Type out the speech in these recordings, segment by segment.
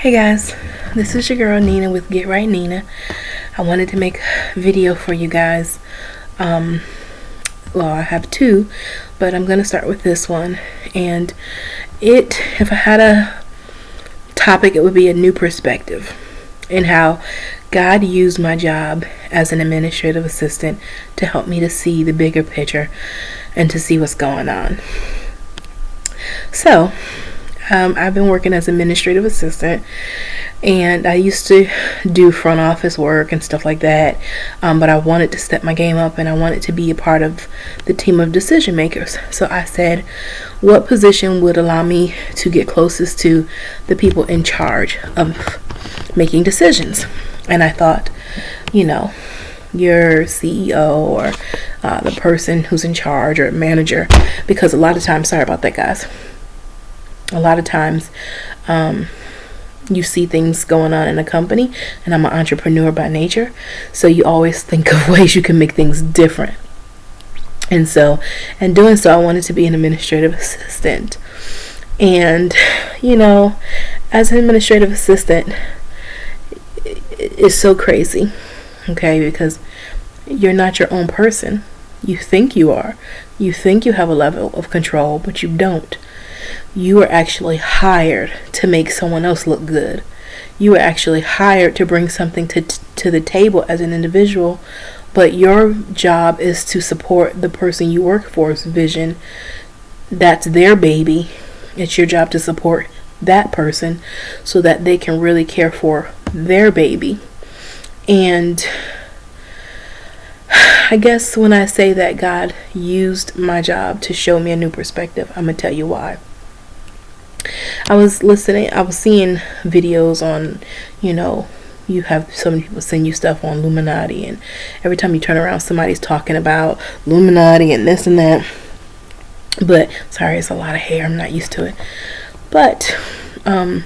Hey guys, this is your girl Nina with Get Right Nina. I wanted to make a video for you guys. I have two, but I'm going to start with this one. And if I had a topic, it would be a new perspective and how God used my job as an administrative assistant to help me to see the bigger picture and to see what's going on. So, I've been working as administrative assistant, and I used to do front office work and stuff like that, but I wanted to step my game up and I wanted to be a part of the team of decision makers. So I said, what position would allow me to get closest to the people in charge of making decisions? And I thought, your CEO or the person who's in charge or manager, because a lot of times, sorry about that guys, a lot of times you see things going on in a company, and I'm an entrepreneur by nature, so you always think of ways you can make things different. And so, in doing so, I wanted to be an administrative assistant. And, as an administrative assistant, it's so crazy, okay, because you're not your own person. You think you are. You think you have a level of control, but you don't. You are actually hired to make someone else look good. You are actually hired to bring something to the table as an individual, but your job is to support the person you work for's vision. That's their baby. It's your job to support that person so that they can really care for their baby. And I guess when I say that God used my job to show me a new perspective, I'm going to tell you why. I was seeing videos on, you have so many people send you stuff on Illuminati, and every time you turn around, somebody's talking about Illuminati and this and that. But, sorry, it's a lot of hair. I'm not used to it. But, I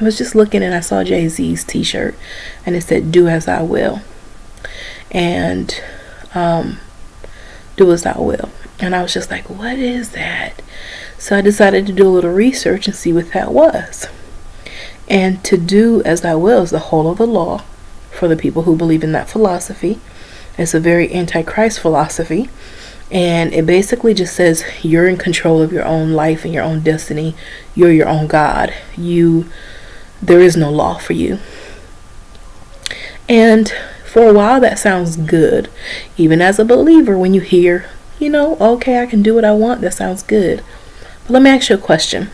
was just looking and I saw Jay-Z's t-shirt, and it said, "Do as I will." And, do as I will. And I was just like, what is that? So I decided to do a little research and see what that was. And to do as I will is the whole of the law for the people who believe in that philosophy. It's a very anti-Christ philosophy. And it basically just says you're in control of your own life and your own destiny. You're your own God. There is no law for you. And for a while that sounds good. Even as a believer, when you hear, okay, I can do what I want, that sounds good. But let me ask you a question.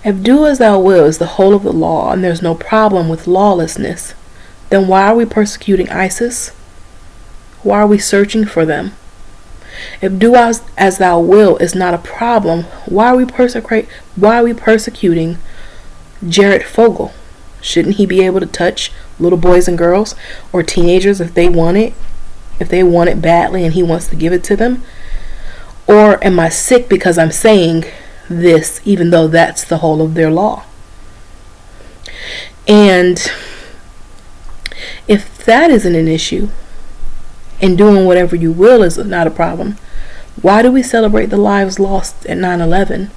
If do as thou will is the whole of the law and there's no problem with lawlessness, then why are we persecuting ISIS? Why are we searching for them? If do as thou will is not a problem, why are we persecuting Jared Fogle? Shouldn't he be able to touch little boys and girls or teenagers if they want it? If they want it badly and he wants to give it to them? Or am I sick because I'm saying this even though that's the whole of their law? And if that isn't an issue and doing whatever you will is not a problem, why do we celebrate the lives lost at 9/11?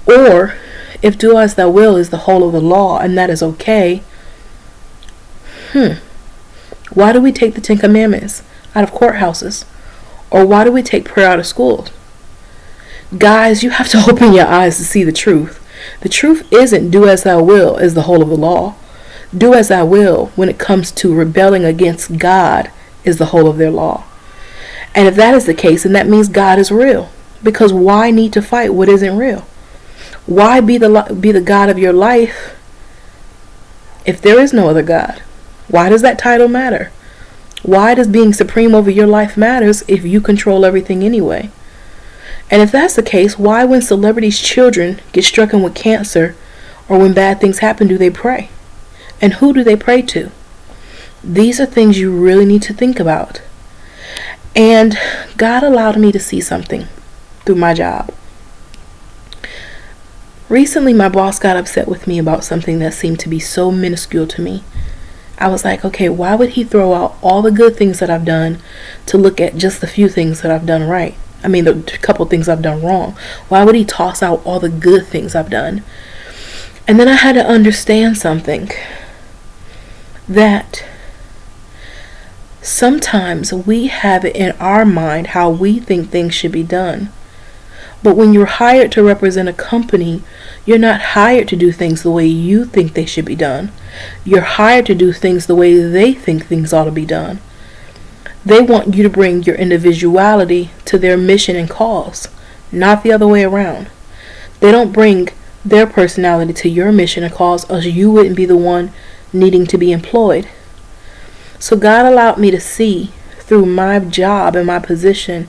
Or if do as thou will is the whole of the law and that is okay, why do we take the 10 Commandments out of courthouses? Or why do we take prayer out of schools? Guys, you have to open your eyes to see the truth. The truth isn't do as thou will is the whole of the law. Do as thou will when it comes to rebelling against God is the whole of their law. And if that is the case, then that means God is real. Because why need to fight what isn't real? Why be the God of your life if there is no other God? Why does that title matter? Why does being supreme over your life matters if you control everything anyway? And if that's the case, why when celebrities' children get stricken with cancer or when bad things happen do they pray? And who do they pray to? These are things you really need to think about. And God allowed me to see something through my job. Recently, my boss got upset with me about something that seemed to be so minuscule to me. I was like, okay, why would he throw out all the good things that I've done to look at just the few things that I've done right? I mean, the couple things I've done wrong. Why would he toss out all the good things I've done? And then I had to understand something, that sometimes we have it in our mind how we think things should be done. But when you're hired to represent a company, you're not hired to do things the way you think they should be done. You're hired to do things the way they think things ought to be done. They want you to bring your individuality to their mission and cause, not the other way around. They don't bring their personality to your mission and cause, or you wouldn't be the one needing to be employed. So God allowed me to see through my job and my position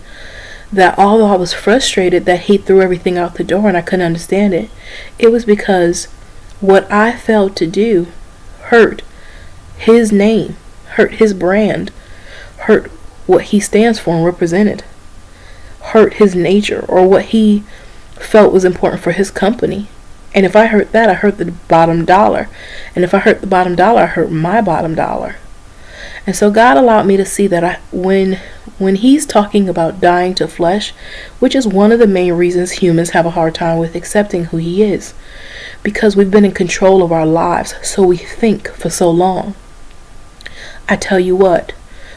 that although I was frustrated that he threw everything out the door and I couldn't understand it, it was because what I failed to do hurt his name, hurt his brand, hurt what he stands for and represented, hurt his nature or what he felt was important for his company. And if I hurt that, I hurt the bottom dollar. And if I hurt the bottom dollar, I hurt my bottom dollar. And so God allowed me to see that when he's talking about dying to flesh, which is one of the main reasons humans have a hard time with accepting who he is, because we've been in control of our lives, so we think for so long. I tell you what,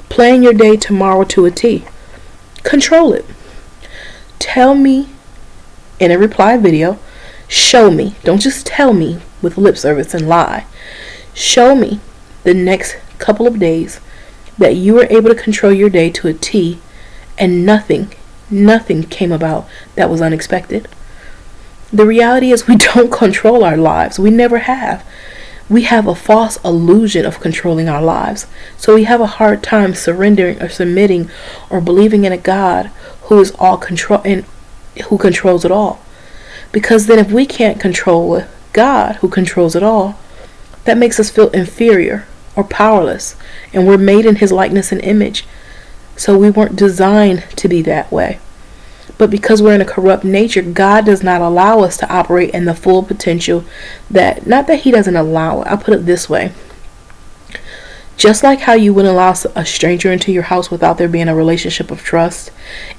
plan your day tomorrow to a T. Control it. Tell me in a reply video, show me, don't just tell me with lip service and lie. Show me the next couple of days that you were able to control your day to a T and nothing came about that was unexpected. The reality is we don't control our lives. We never have. We have a false illusion of controlling our lives. So we have a hard time surrendering or submitting or believing in a God who is all control and who controls it all. Because then if we can't control God who controls it all, that makes us feel inferior or powerless, and we're made in his likeness and image. So we weren't designed to be that way. But because we're in a corrupt nature, God does not allow us to operate in the full potential that, not that he doesn't allow it, I'll put it this way. Just like how you wouldn't allow a stranger into your house without there being a relationship of trust.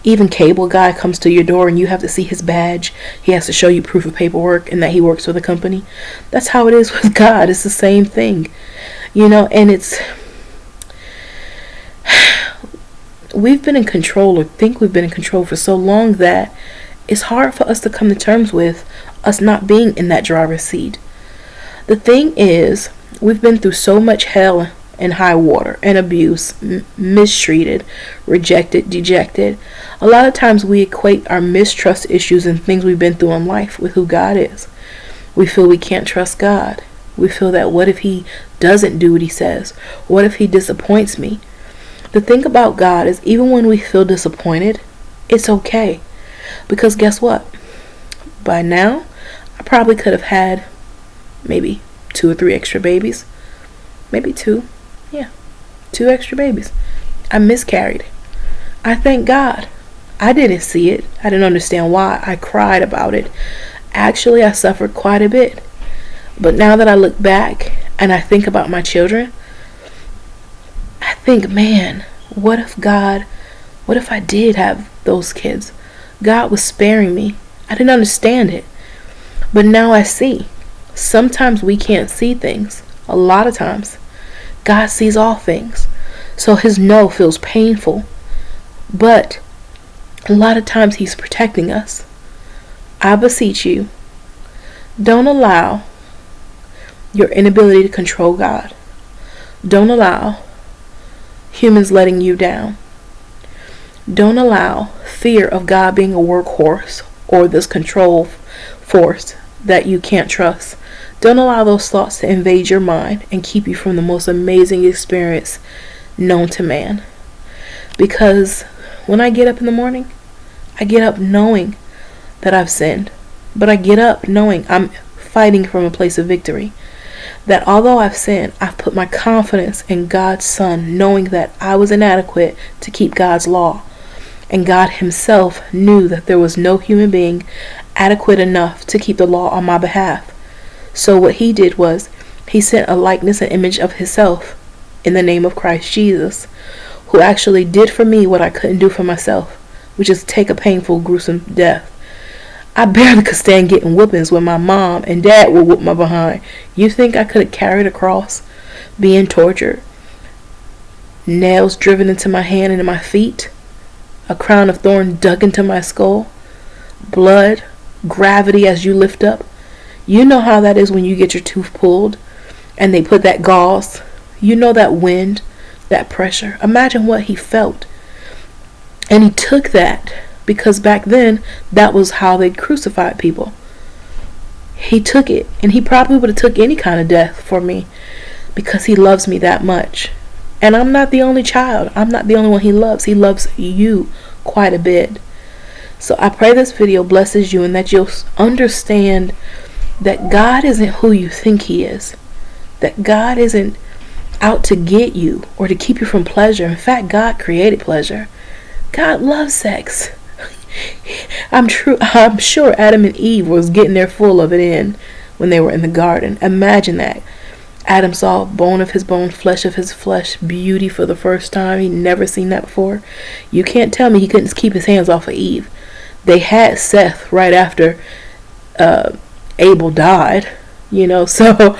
Even cable guy comes to your door and you have to see his badge. He has to show you proof of paperwork and that he works for the company. That's how it is with God. It's the same thing. And we've been in control or think we've been in control for so long that it's hard for us to come to terms with us not being in that driver's seat. The thing is, we've been through so much hell and high water and abuse, mistreated, rejected, dejected. A lot of times we equate our mistrust issues and things we've been through in life with who God is. We feel we can't trust God. We feel that what if he doesn't do what he says? What if he disappoints me? The thing about God is even when we feel disappointed, it's okay. Because guess what? By now, I probably could have had maybe 2 or 3 extra babies. Maybe 2. Yeah, 2 extra babies. I miscarried. I thank God. I didn't see it. I didn't understand why. I cried about it. Actually, I suffered quite a bit. But now that I look back and I think about my children, I think, man, what if I did have those kids? God was sparing me. I didn't understand it. But now I see. Sometimes we can't see things. A lot of times. God sees all things. So his no feels painful. But a lot of times he's protecting us. I beseech you, don't allow your inability to control God. Don't allow humans letting you down. Don't allow fear of God being a workhorse or this control force that you can't trust. Don't allow those thoughts to invade your mind and keep you from the most amazing experience known to man. Because when I get up in the morning, I get up knowing that I've sinned. But I get up knowing I'm fighting from a place of victory. That although I've sinned, I've put my confidence in God's Son, knowing that I was inadequate to keep God's law. And God himself knew that there was no human being adequate enough to keep the law on my behalf. So what he did was, he sent a likeness and image of himself in the name of Christ Jesus, who actually did for me what I couldn't do for myself. which is take a painful, gruesome death. I barely could stand getting whoopings when my mom and dad would whoop my behind. You think I could have carried a cross, being tortured, nails driven into my hand and in my feet, a crown of thorns dug into my skull, blood, gravity as you lift up? You know how that is when you get your tooth pulled and they put that gauze. You know that wind, that pressure. Imagine what he felt. And he took that because back then that was how they crucified people. He took it, and he probably would have took any kind of death for me because he loves me that much. And I'm not the only child. I'm not the only one he loves. He loves you quite a bit. So I pray this video blesses you and that you'll understand that God isn't who you think he is. That God isn't out to get you or to keep you from pleasure. In fact, God created pleasure. God loves sex. I'm sure Adam and Eve was getting their full of it in when they were in the garden. Imagine that. Adam saw bone of his bone, flesh of his flesh, beauty for the first time. He'd never seen that before. You can't tell me he couldn't keep his hands off of Eve. They had Seth right after Abel died, so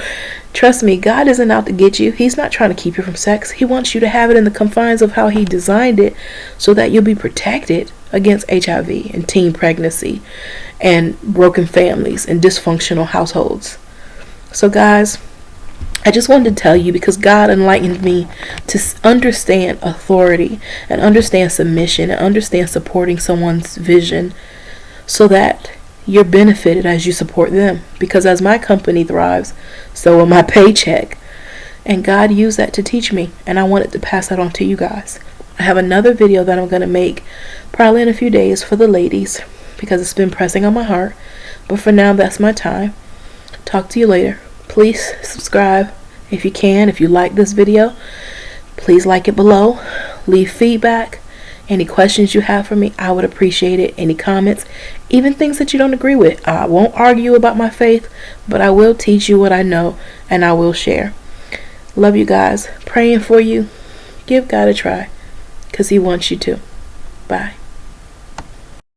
trust me, God isn't out to get you. He's not trying to keep you from sex. He wants you to have it in the confines of how he designed it so that you'll be protected against HIV and teen pregnancy and broken families and dysfunctional households. So guys, I just wanted to tell you because God enlightened me to understand authority and understand submission and understand supporting someone's vision so that you're benefited as you support them. Because as my company thrives, so will my paycheck. And God used that to teach me, and I wanted to pass that on to you guys. I have another video that I'm going to make probably in a few days for the ladies because it's been pressing on my heart. But for now, that's my time. Talk to you later. Please subscribe if you can. If you like this video, please like it below. Leave feedback. Any questions you have for me, I would appreciate it. Any comments, even things that you don't agree with. I won't argue about my faith, but I will teach you what I know and I will share. Love you guys. Praying for you. Give God a try because he wants you to. Bye.